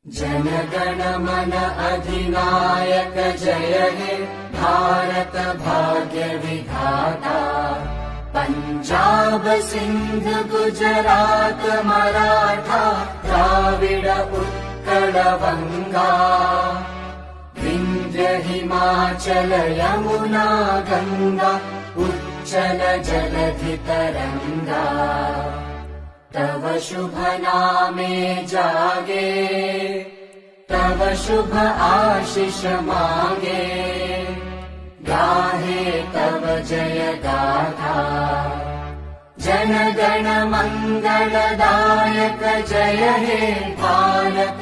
जनगण मन अधिनायक जय हे भारत भाग्य विधाता। पंजाब सिंध गुजरात मराठा द्राविड उत्कल बंगा। विंध्य हिमाचल यमुना गंगा उच्चल जलधि तरंगा। तव शुभ नामे जागे तव शुभ आशीष मांगे। गाहे तव जय गाथा जनगण मंगलदायक जय हे भारत